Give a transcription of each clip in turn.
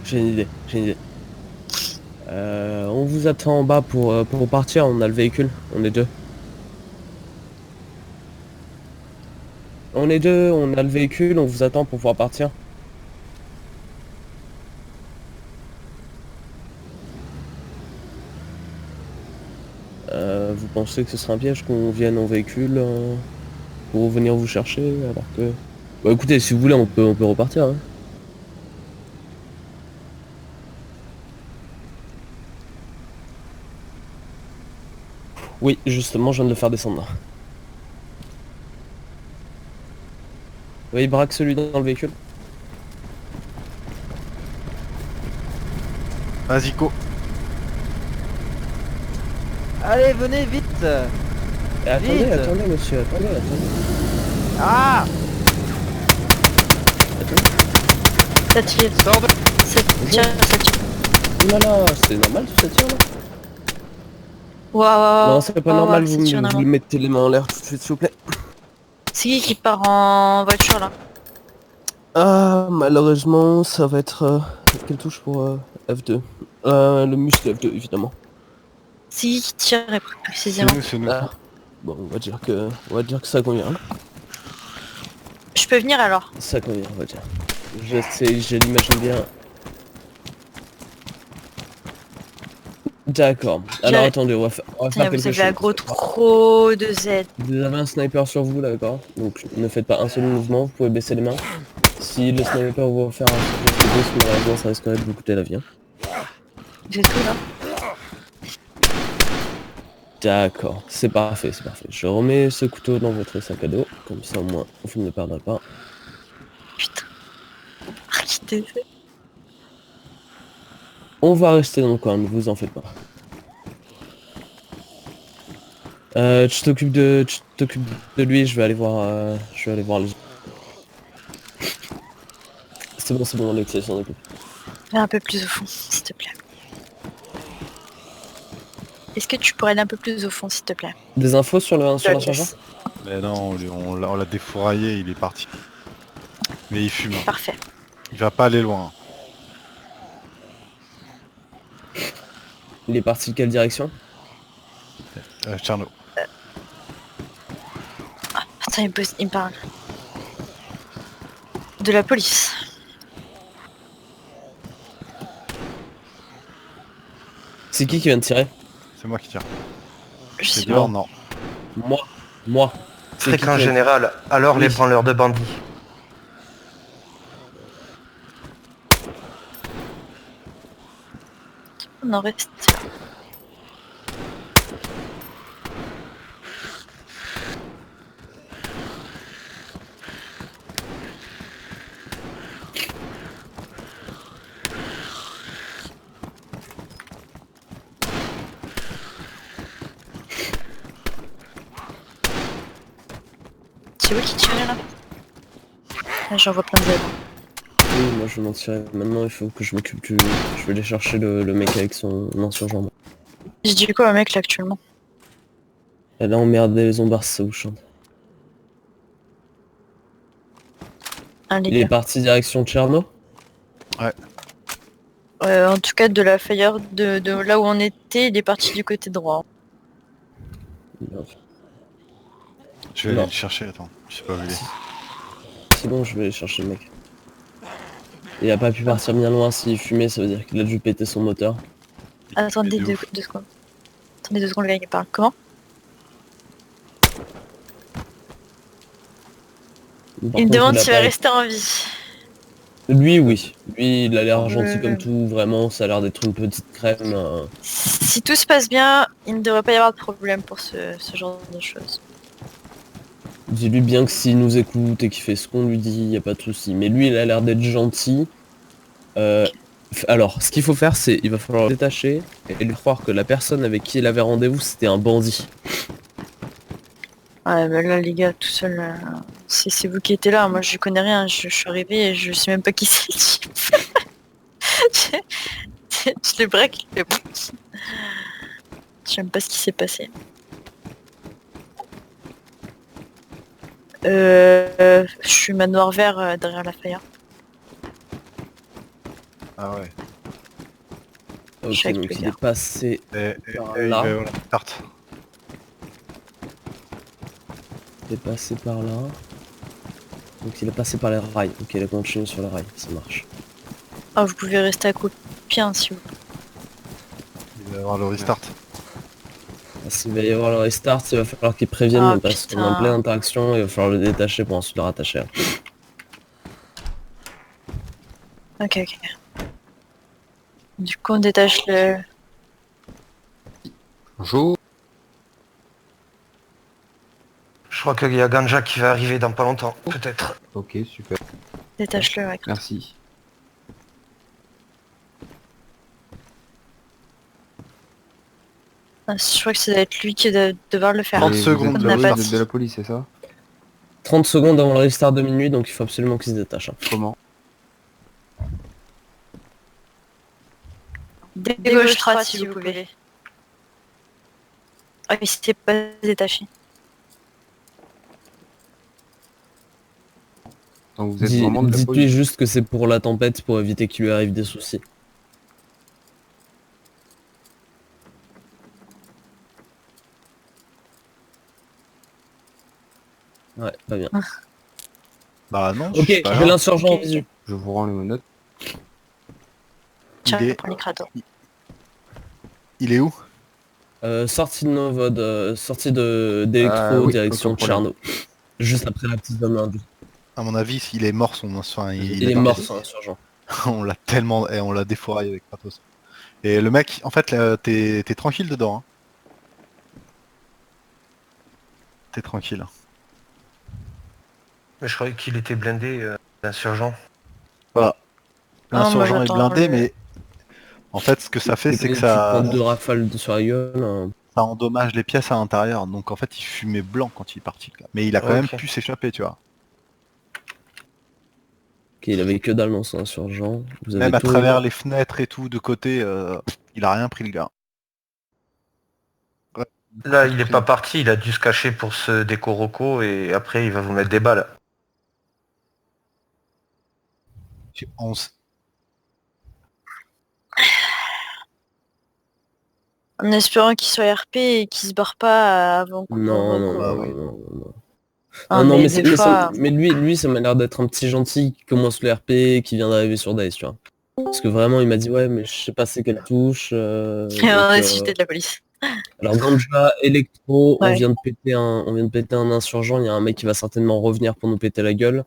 J'ai une idée, j'ai une idée. On vous attend en bas pour partir, on a le véhicule, on est deux. On est deux, on a le véhicule, on vous attend pour pouvoir partir. Vous pensez que ce sera un piège qu'on vienne en véhicule pour venir vous chercher alors que... Bah écoutez, si vous voulez, on peut repartir. Hein. Oui, justement, je viens de le faire descendre. Oui, braque celui dans le véhicule. Vas-y, go. Allez, venez vite. Attendez, Vite. attendez, monsieur, attendez. Ah, Ça tire. Sors de... Ça tire, ça tire. Oh là là, c'est normal tout ça tire là? Waouh. Non, c'est pas normal, ça vous, tire vous énormément. mettez les mains en l'air tout de suite, s'il vous plaît. C'est qui part en voiture là? Ah, malheureusement, ça va être... quelle touche pour F2? Le muscle F2, évidemment. C'est qui tire C'est précisément? nous, c'est nous. Ah, bon, on va dire que ça convient. Je peux venir alors? Ça convient, on va dire. Je sais, je l'imagine bien. D'accord. Alors attendez, on va faire Vous quelque avez chose. aggro trop de Z. Vous avez un sniper sur vous là, d'accord? Donc ne faites pas un seul mouvement, vous pouvez baisser les mains. Si le sniper vous faire un truc de boost, malheureusement ça risquerait de vous coûter la vie. Hein. J'ai tout là. D'accord, c'est parfait, c'est parfait. Je remets ce couteau dans votre sac à dos, comme ça au moins vous ne perdrez pas. Putain. Quitter. On va rester dans le coin, ne vous en faites pas. Tu t'occupes de lui, je vais aller voir les... C'est bon, Alexia s'en occupe. Viens un peu plus au fond, s'il te plaît. Est-ce que tu pourrais aller un peu plus au fond, s'il te plaît? Des infos sur la sergent? Mais non, on l'a défouraillé, il est parti. Mais il fume. Parfait. Il va pas aller loin. Il est parti de quelle direction? Tcherno. Attends, il me parle. De la police. C'est qui vient de tirer? C'est moi qui tire. Je C'est sais dehors, pas. non. Moi. C'est qui Fréquent qui vient de- général, alors Oui. les branleurs de bandits. On en reste là. C'est où qui tirait là? Ah, j'en vois plein de zèbres. Oui, moi je vais m'en tirer. Maintenant il faut que je m'occupe du... Je vais aller chercher le mec avec son insurgent. J'ai dit quoi au mec là actuellement? Elle a emmerdé les ombards, ça vous chante. Un les Il est gars. parti direction Tcherno? En tout cas de la fire de là où on était, il est parti du côté droit. Merde. Je vais aller Non. le chercher, attends. Je sais pas où il est. C'est bon, je vais aller chercher le mec. Il a pas pu partir bien loin, s'il fumait, ça veut dire qu'il a dû péter son moteur. Attendez de 2 secondes. Attendez 2 secondes, le gars il parle. Comment? Par Il me contre, demande a s'il va pas- rester en vie. Lui, oui. Lui, il a l'air gentil Ouais. comme tout, vraiment, ça a l'air d'être une petite crème. Si tout se passe bien, il ne devrait pas y avoir de problème pour ce genre de choses. Dis-lui bien que s'il nous écoute et qu'il fait ce qu'on lui dit, y a pas de souci. Mais lui, il a l'air d'être gentil. Alors, ce qu'il faut faire, c'est il va falloir le détacher et lui croire que la personne avec qui il avait rendez-vous, c'était un bandit. Ouais, bah là les gars, tout seul, c'est vous qui étiez là. Moi je connais rien. Je suis arrivé et je sais même pas qui c'est. Je les break, mais bon. Je sais même pas ce qui s'est passé. Je suis manoir vert derrière la fire. Ah ouais. Je suis Ok, avec donc le il gars. est passé Il là. va voilà, start. Il est passé par là. Donc il est passé par les rails. Ok, il a continué sur les rails, ça marche. Ah, vous pouvez rester à côté hein, si vous... Il va y avoir le restart. Ah, s'il va y avoir le restart, il va falloir qu'il prévienne Ah, parce qu'on est putain. en pleine interaction et il va falloir le détacher pour ensuite le rattacher. Ok, ok. Du coup, on détache le... Bonjour. Je crois qu'il y a Ganja qui va arriver dans pas longtemps, peut-être. Ok, super. Détache-le, ouais. Merci. Ah, je crois que ça doit être lui qui doit devoir le faire. 30 Et vous secondes, êtes On n'a le pas de de- la police, c'est ça? 30 secondes avant le restart de minuit, donc il faut absolument qu'il se détache. Comment? Des gauche droite si vous pouvez. Ah, il s'était pas détaché. Donc vous êtes vraiment de la Dites-lui police? juste que c'est pour la tempête, pour éviter qu'il lui arrive des soucis. Ouais, pas bien. Bah non, Ok, c'est pas j'ai grave. l'insurgent en Ok, visu. Je vous rends les menottes. Tiens, Il est- prends les crados. Il est où? Sortie de Novod, sortie d'électro, Oui, direction aucun problème. Tcherno. Juste après la petite zone lundi. À mon avis, il est mort son... Enfin, Il est mort son insurgent. On l'a tellement... Et on l'a défouraillé avec Kratos. Et le mec, en fait, là, t'es tranquille dedans. Hein. T'es tranquille. Mais je croyais qu'il était blindé, l'insurgent. Voilà. Ah, moi, L'insurgent est j'attends blindé, le- mais... En fait, ce que ça fait, c'est que Tu prends ça... 2 rafales sur la gueule. ça endommage les pièces à l'intérieur. Donc en fait, il fumait blanc quand il est parti. Là. Mais il a quand même Ok. pu s'échapper, tu vois. Ok, il avait que dalle dans son insurgent. Vous avez Même à tout travers les fenêtres et tout, de côté, il a rien pris, le gars. Ouais. Là, il est pas parti, il a dû se cacher pour ce décoroco et après il va vous mettre des balles. J'ai 11. En espérant qu'il soit RP et qu'il se barre pas avant qu'on... Non, non, Bah non, oui. non, non. Ah, Non, mais mais, des fois... mais lui, ça m'a l'air d'être un petit gentil qui commence le RP, qui vient d'arriver sur Dice, tu vois. Parce que vraiment, il m'a dit, ouais, mais je sais pas c'est quelle touche. on a cité de la police. Alors, Ganja, Electro, Ouais. on vient de péter un insurgent, il y a un mec qui va certainement revenir pour nous péter la gueule.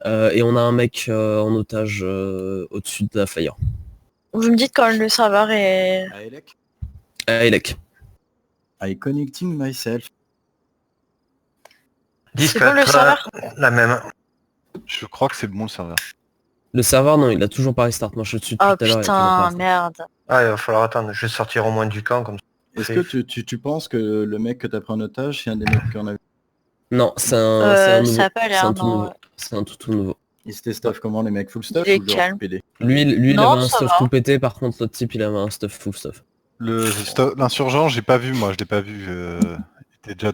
Et on a un mec en otage au-dessus de la fire. Vous me dites quand le serveur est... Aelek, Elec. I connecting myself. C'est bon le serveur? La même. Je crois que c'est bon le serveur. Le serveur, non, il a toujours pas restart. Moi, je suis dessus depuis Oh tout à l'heure. il a toujours pas putain, restart. merde. Ah, il va falloir attendre, je vais sortir au moins du camp comme ça. Est-ce que tu penses que le mec que t'as pris en otage, c'est un des mecs qu'on a vu? Non, c'est un nouveau. Ça a pas C'est l'air, un tout non. nouveau. C'est un tout nouveau. Ils étaient stuff comment, les mecs full stuff Il est ou genre calme. PD? Lui, il Non, avait un ça stuff va. tout pété, par contre l'autre type il avait un stuff full stuff. L'insurgent, j'ai pas vu, moi, je l'ai pas vu. Il était déjà...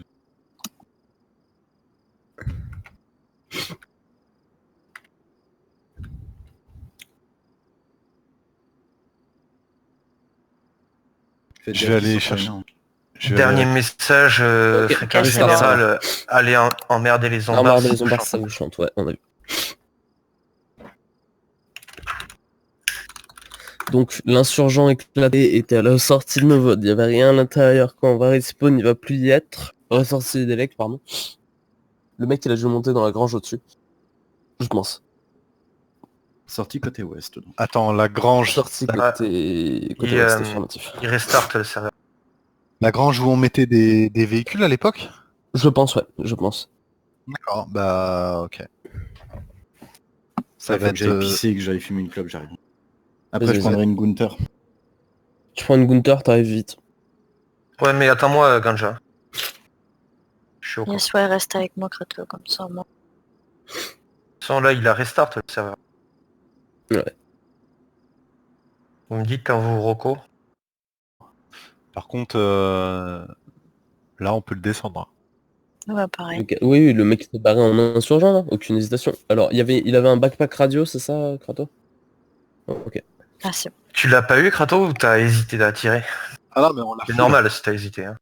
Faites Je gaffe, vais ils aller sont chercher. pas énormes. je vais Dernier aller- message, Ok, fréquence ok, ça va. générale, allez emmerder les Ah, zombards. des zombards, ça vous chante, ouais, on a vu. Donc l'insurgent éclaté était à la sortie de Novod, il n'y avait rien à l'intérieur. Quand on va respawn, il va plus y être. Ressortie d'Elec, pardon. Le mec il a dû monter dans la grange au-dessus. Je pense. Sorti côté ouest. Donc. Attends, la grange. Sortie Ah, côté il, ouest, euh, affirmatif. Il restart le serveur. La grange où on mettait des véhicules à l'époque? Je pense, ouais, je pense. D'accord, bah ok. Ça Ça va faut que j'aille être... pisser et que j'aille fumer une clope, j'arrive. Après Vas-y, je prendrai une Gunther. Tu prends une Gunther, t'arrives vite. Ouais, mais attends-moi, Ganja. Je suis au courant. Yes, ouais, reste avec moi, Kratos, comme ça, moi. De toute façon, là, il a restart le serveur. Ouais. Vous me dites quand vous reco. Par contre, là on peut le descendre. Ouais, pareil. Ok. Oui, oui, le mec s'est barré en insurgent là, aucune hésitation. Alors, il avait un backpack radio, c'est ça, Kratos? Oh, ok. Ah, c'est bon. Tu l'as pas eu, Kratos, ou t'as hésité à tirer? Ah non, mais on l'a C'est fait. normal si t'as hésité. Hein.